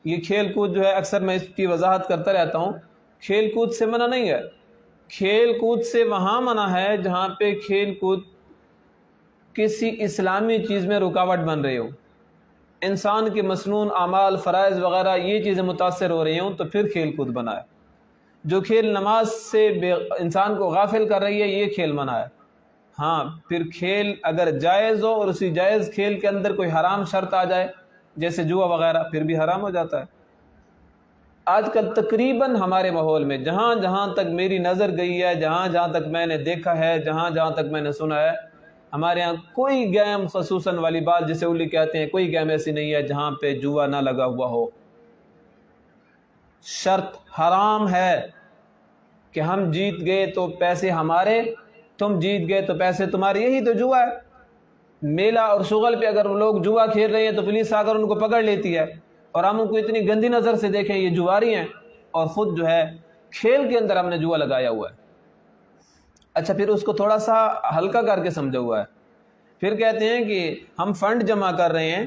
یہ کھیل کود جو ہے اکثر میں اس کی وضاحت کرتا رہتا ہوں، کھیل کود سے منع نہیں ہے، کھیل کود سے وہاں منع ہے جہاں پہ کھیل کود کسی اسلامی چیز میں رکاوٹ بن رہی ہو، انسان کے مسنون اعمال فرائض وغیرہ یہ چیزیں متاثر ہو رہی ہوں تو پھر کھیل کود منع ہے۔ جو کھیل نماز سے انسان کو غافل کر رہی ہے یہ کھیل منع ہے۔ ہاں پھر کھیل اگر جائز ہو اور اسی جائز کھیل کے اندر کوئی حرام شرط آ جائے جیسے جوا وغیرہ پھر بھی حرام ہو جاتا ہے۔ آج کل تقریباً ہمارے ماحول میں جہاں جہاں تک میری نظر گئی ہے، جہاں جہاں تک میں نے دیکھا ہے، جہاں جہاں تک میں نے سنا ہے، ہمارے ہاں کوئی گیم خصوصاً والی بات جسے اولی کہتے ہیں، کوئی گیم ایسی نہیں ہے جہاں پہ جوا نہ لگا ہوا ہو۔ شرط حرام ہے کہ ہم جیت گئے تو پیسے ہمارے، تم جیت گئے تو پیسے تمہارے، یہی تو جوا ہے۔ میلہ اور شغل پہ اگر لوگ جوا کھیل رہے ہیں تو پولیس آ کر ان کو پکڑ لیتی ہے اور ہم ان کو اتنی گندی نظر سے دیکھیں یہ جواری ہیں، اور خود جو ہے کھیل کے اندر ہم نے جوا لگایا ہوا ہے۔ اچھا پھر اس کو تھوڑا سا ہلکا کر کے سمجھا ہوا ہے، پھر کہتے ہیں کہ ہم فنڈ جمع کر رہے ہیں،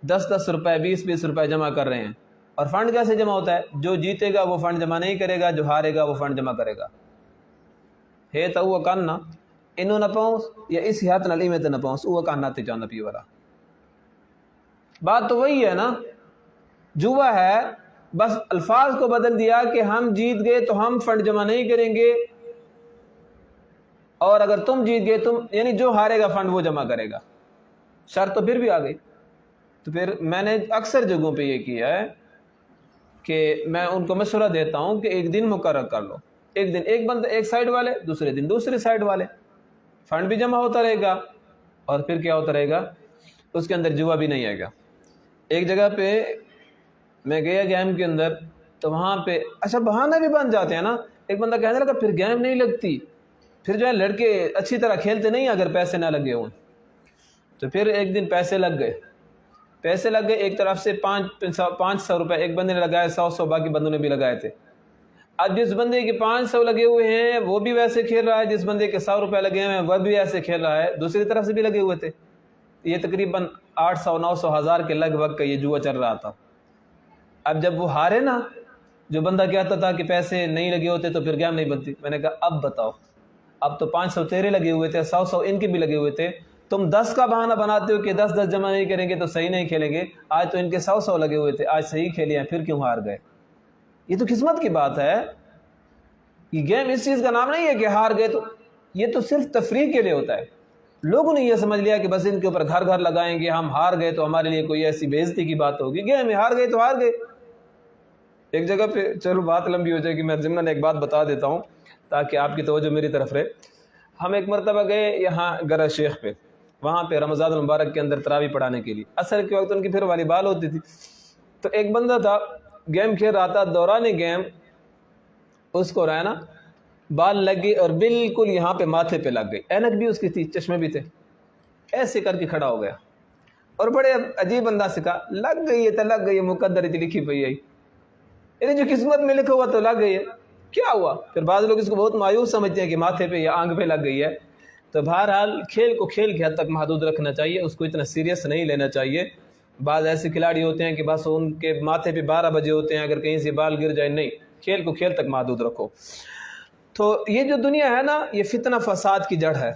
10 روپے 20 روپے جمع کر رہے ہیں، اور فنڈ کیسے جمع ہوتا ہے؟ جو جیتے گا وہ فنڈ جمع نہیں کرے گا، جو ہارے گا وہ فنڈ جمع کرے گا۔ ہے تو وہ کاننا انہوں نہ پاؤں یا اس ہاتھ نالی میں تو نہ پاؤں وہ کاننا تے جانا پی والا بات تو وہی ہے نا، جوا ہے، بس الفاظ کو بدل دیا کہ ہم جیت گئے تو ہم فنڈ جمع نہیں کریں گے، اور اگر تم جیت گئے تم یعنی جو ہارے گا فنڈ وہ جمع کرے گا۔ شرط تو پھر بھی آ گئی۔ تو پھر میں نے اکثر جگہوں پہ یہ کیا ہے کہ میں ان کو مشورہ دیتا ہوں کہ ایک دن مقرر کر لو، ایک دن ایک بندہ ایک سائڈ والے، دوسرے دن دوسری سائڈ والے، فنڈ بھی جمع ہوتا رہے گا اور پھر کیا ہوتا رہے گا، اس کے اندر جوا بھی نہیں آئے گا۔ ایک جگہ پہ میں گیا گیم کے اندر تو وہاں پہ اچھا بہانہ بھی بن جاتے ہیں نا، ایک بندہ کہنے لگا پھر گیم نہیں لگتی، پھر جو ہے لڑکے اچھی طرح کھیلتے نہیں اگر پیسے نہ لگے ہوں۔ تو پھر ایک دن پیسے لگ گئے، ایک طرف سے 500 روپے ایک بندے نے لگائے، 100 باقی بندوں نے بھی لگائے تھے۔ اب جس بندے کے 500 لگے ہوئے ہیں وہ بھی ویسے کھیل رہا ہے، جس بندے کے 100 روپے لگے ہیں وہ بھی ایسے کھیل رہا ہے، دوسری طرف سے بھی لگے ہوئے تھے۔ یہ تقریباً 800 900 1000 کے لگ بھگ کا یہ جوا چل رہا تھا۔ اب جب وہ ہارے نا، جو بندہ کہتا تھا کہ پیسے نہیں لگے ہوتے تو پھر گیم نہیں بنتی، میں نے کہا اب بتاؤ، اب تو 500 تیرے لگے ہوئے تھے، 100 ان کے بھی لگے ہوئے تھے، تم 10 کا بہانہ بناتے ہو کہ 10 جمع نہیں کریں گے تو صحیح نہیں کھیلیں گے، آج تو ان کے 100 لگے ہوئے تھے، آج صحیح کھیلے ہیں پھر کیوں ہار گئے؟ یہ تو قسمت کی بات ہے۔ یہ گیم اس چیز کا نام نہیں ہے کہ ہار گئے، تو یہ تو صرف تفریح کے لیے ہوتا ہے۔ لوگوں نے یہ سمجھ لیا کہ بس ان کے اوپر گھر لگائیں گے، ہم ہار گئے تو ہمارے لیے کوئی ایسی بے عزتی کی بات ہوگی، گیم میں ہار گئے تو ہار گئے۔ ایک جگہ پہ چلو بات لمبی ہو جائے گی، میں ضمن ایک بات بتا دیتا ہوں تاکہ آپ کی توجہ میری طرف رہے۔ ہم ایک مرتبہ گئے یہاں گرج شیخ پہ، وہاں پہ رمضان المبارک کے اندر تراویح پڑھانے کے لیے، عصر کے وقت ان کی پھر والی بال ہوتی تھی، تو ایک بندہ تھا گیم کھیل رہا تھا، دوران گیم اس کو رہا نا بال لگ گئی اور بالکل یہاں پہ ماتھے پہ لگ گئی، اینک بھی اس کی تھی، چشمے بھی تھے، ایسے کر کے کھڑا ہو گیا اور بڑے عجیب انداز سے کہا لگ گئی ہے تو لگ گئی ہے، مقدر ہی لکھی پئی ہے، یعنی جو قسمت میں لکھا ہوا تو لگ گئی ہے، کیا ہوا؟ پھر بعض لوگ اس کو بہت مایوس سمجھتے ہیں کہ ماتھے پہ یا آنکھ پہ لگ گئی ہے۔ تو بہرحال کھیل کو کھیل کی حد تک محدود رکھنا چاہیے، اس کو اتنا سیریس نہیں لینا چاہیے۔ بعض ایسے کھلاڑی ہوتے ہیں کہ بس ان کے ماتھے پہ 12 بجے ہوتے ہیں، اگر کہیں سے بال گر جائے، نہیں، کھیل کو کھیل تک محدود رکھو۔ تو یہ جو دنیا ہے نا، یہ فتنہ فساد کی جڑ ہے۔